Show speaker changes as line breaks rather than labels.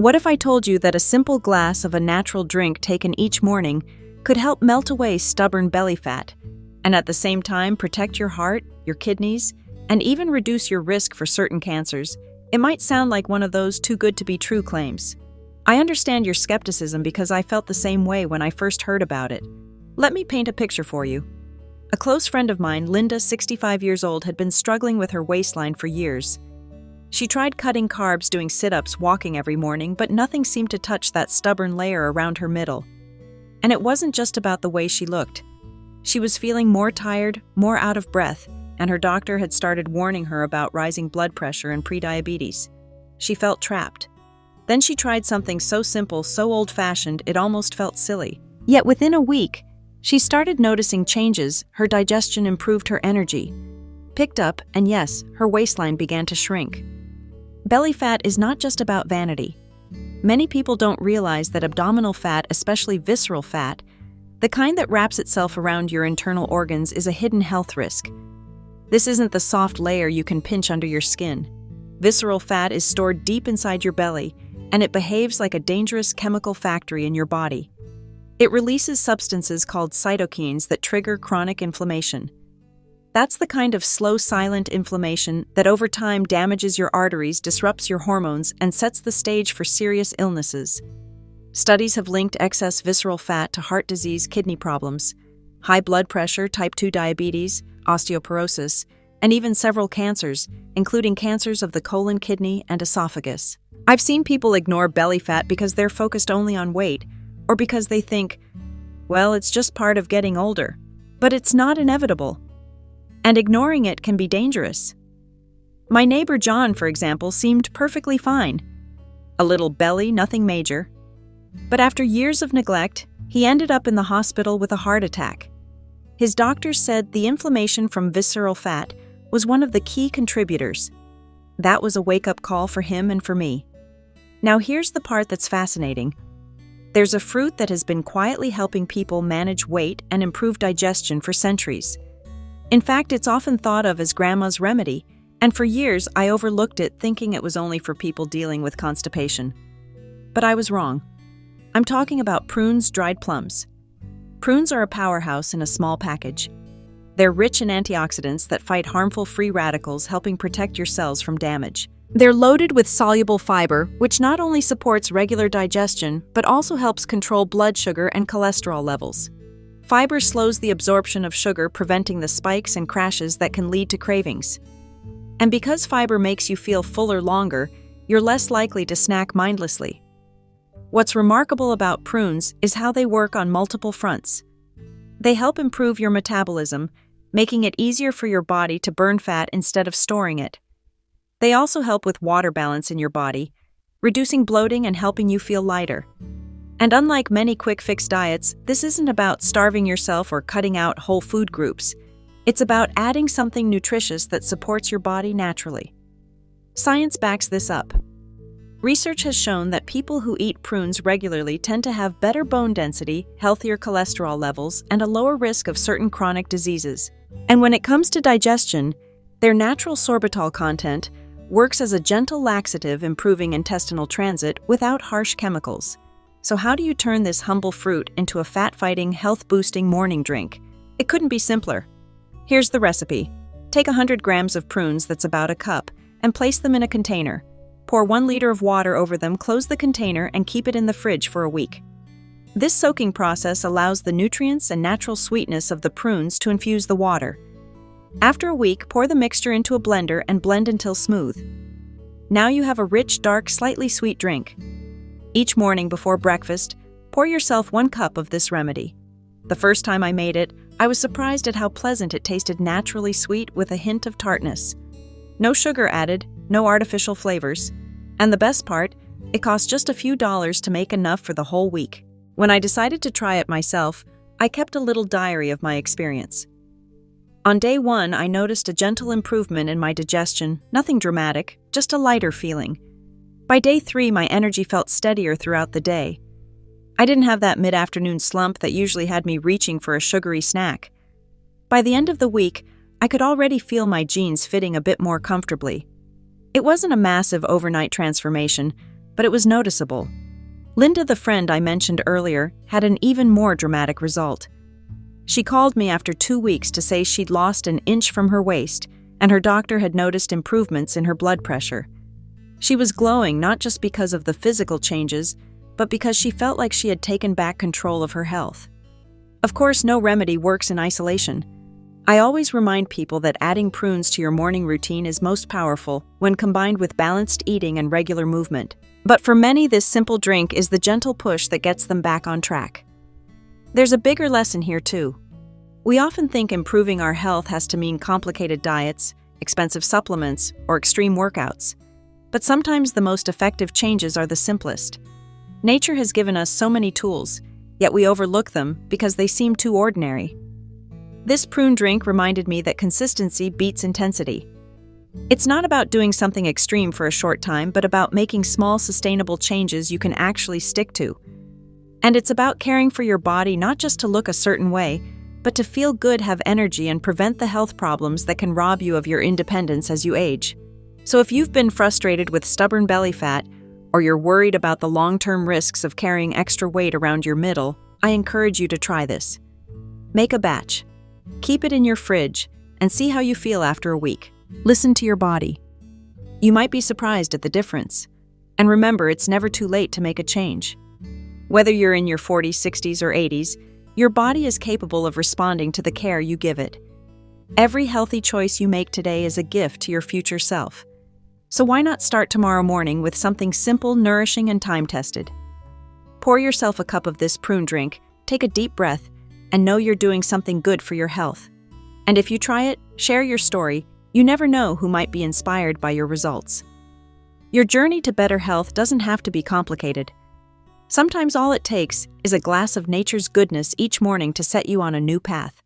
What if I told you that a simple glass of a natural drink taken each morning could help melt away stubborn belly fat, and at the same time protect your heart, your kidneys, and even reduce your risk for certain cancers? It might sound like one of those too good to be true claims. I understand your skepticism because I felt the same way when I first heard about it. Let me paint a picture for you. A close friend of mine, Linda, 65 years old, had been struggling with her waistline for years. She tried cutting carbs, doing sit-ups, walking every morning, but nothing seemed to touch that stubborn layer around her middle. And it wasn't just about the way she looked. She was feeling more tired, more out of breath, and her doctor had started warning her about rising blood pressure and prediabetes. She felt trapped. Then she tried something so simple, so old-fashioned, it almost felt silly. Yet within a week, she started noticing changes. Her digestion improved, her energy picked up, and yes, her waistline began to shrink. Belly fat is not just about vanity. Many people don't realize that abdominal fat, especially visceral fat, the kind that wraps itself around your internal organs, is a hidden health risk. This isn't the soft layer you can pinch under your skin. Visceral fat is stored deep inside your belly, and it behaves like a dangerous chemical factory in your body. It releases substances called cytokines that trigger chronic inflammation. That's the kind of slow, silent inflammation that over time damages your arteries, disrupts your hormones, and sets the stage for serious illnesses. Studies have linked excess visceral fat to heart disease, kidney problems, high blood pressure, type 2 diabetes, osteoporosis, and even several cancers, including cancers of the colon, kidney, and esophagus. I've seen people ignore belly fat because they're focused only on weight, or because they think, well, it's just part of getting older. But it's not inevitable. And ignoring it can be dangerous. My neighbor John, for example, seemed perfectly fine. A little belly, nothing major. But after years of neglect, he ended up in the hospital with a heart attack. His doctors said the inflammation from visceral fat was one of the key contributors. That was a wake-up call for him and for me. Now here's the part that's fascinating. There's a fruit that has been quietly helping people manage weight and improve digestion for centuries. In fact, it's often thought of as grandma's remedy, and for years I overlooked it, thinking it was only for people dealing with constipation. But I was wrong. I'm talking about prunes, dried plums. Prunes are a powerhouse in a small package. They're rich in antioxidants that fight harmful free radicals, helping protect your cells from damage. They're loaded with soluble fiber, which not only supports regular digestion, but also helps control blood sugar and cholesterol levels. Fiber slows the absorption of sugar, preventing the spikes and crashes that can lead to cravings. And because fiber makes you feel fuller longer, you're less likely to snack mindlessly. What's remarkable about prunes is how they work on multiple fronts. They help improve your metabolism, making it easier for your body to burn fat instead of storing it. They also help with water balance in your body, reducing bloating and helping you feel lighter. And unlike many quick-fix diets, this isn't about starving yourself or cutting out whole food groups. It's about adding something nutritious that supports your body naturally. Science backs this up. Research has shown that people who eat prunes regularly tend to have better bone density, healthier cholesterol levels, and a lower risk of certain chronic diseases. And when it comes to digestion, their natural sorbitol content works as a gentle laxative, improving intestinal transit without harsh chemicals. So how do you turn this humble fruit into a fat-fighting, health-boosting morning drink? It couldn't be simpler. Here's the recipe. Take 100 grams of prunes, that's about a cup, and place them in a container. Pour 1 liter of water over them, close the container, and keep it in the fridge for a week. This soaking process allows the nutrients and natural sweetness of the prunes to infuse the water. After a week, pour the mixture into a blender and blend until smooth. Now you have a rich, dark, slightly sweet drink. Each morning before breakfast, pour yourself 1 cup of this remedy. The first time I made it, I was surprised at how pleasant it tasted, naturally sweet with a hint of tartness. No sugar added, no artificial flavors. And the best part, it cost just a few dollars to make enough for the whole week. When I decided to try it myself, I kept a little diary of my experience. On day 1, I noticed a gentle improvement in my digestion, nothing dramatic, just a lighter feeling. By day 3, my energy felt steadier throughout the day. I didn't have that mid-afternoon slump that usually had me reaching for a sugary snack. By the end of the week, I could already feel my jeans fitting a bit more comfortably. It wasn't a massive overnight transformation, but it was noticeable. Linda, the friend I mentioned earlier, had an even more dramatic result. She called me after 2 weeks to say she'd lost an inch from her waist, and her doctor had noticed improvements in her blood pressure. She was glowing not just because of the physical changes, but because she felt like she had taken back control of her health. Of course, no remedy works in isolation. I always remind people that adding prunes to your morning routine is most powerful when combined with balanced eating and regular movement. But for many, this simple drink is the gentle push that gets them back on track. There's a bigger lesson here too. We often think improving our health has to mean complicated diets, expensive supplements, or extreme workouts. But sometimes the most effective changes are the simplest. Nature has given us so many tools, yet we overlook them because they seem too ordinary. This prune drink reminded me that consistency beats intensity. It's not about doing something extreme for a short time, but about making small, sustainable changes you can actually stick to. And it's about caring for your body not just to look a certain way, but to feel good, have energy, and prevent the health problems that can rob you of your independence as you age. So if you've been frustrated with stubborn belly fat, or you're worried about the long-term risks of carrying extra weight around your middle, I encourage you to try this. Make a batch. Keep it in your fridge, and see how you feel after a week. Listen to your body. You might be surprised at the difference. And remember, it's never too late to make a change. Whether you're in your 40s, 60s, or 80s, your body is capable of responding to the care you give it. Every healthy choice you make today is a gift to your future self. So why not start tomorrow morning with something simple, nourishing, and time-tested? Pour yourself a cup of this prune drink, take a deep breath, and know you're doing something good for your health. And if you try it, share your story. You never know who might be inspired by your results. Your journey to better health doesn't have to be complicated. Sometimes all it takes is a glass of nature's goodness each morning to set you on a new path.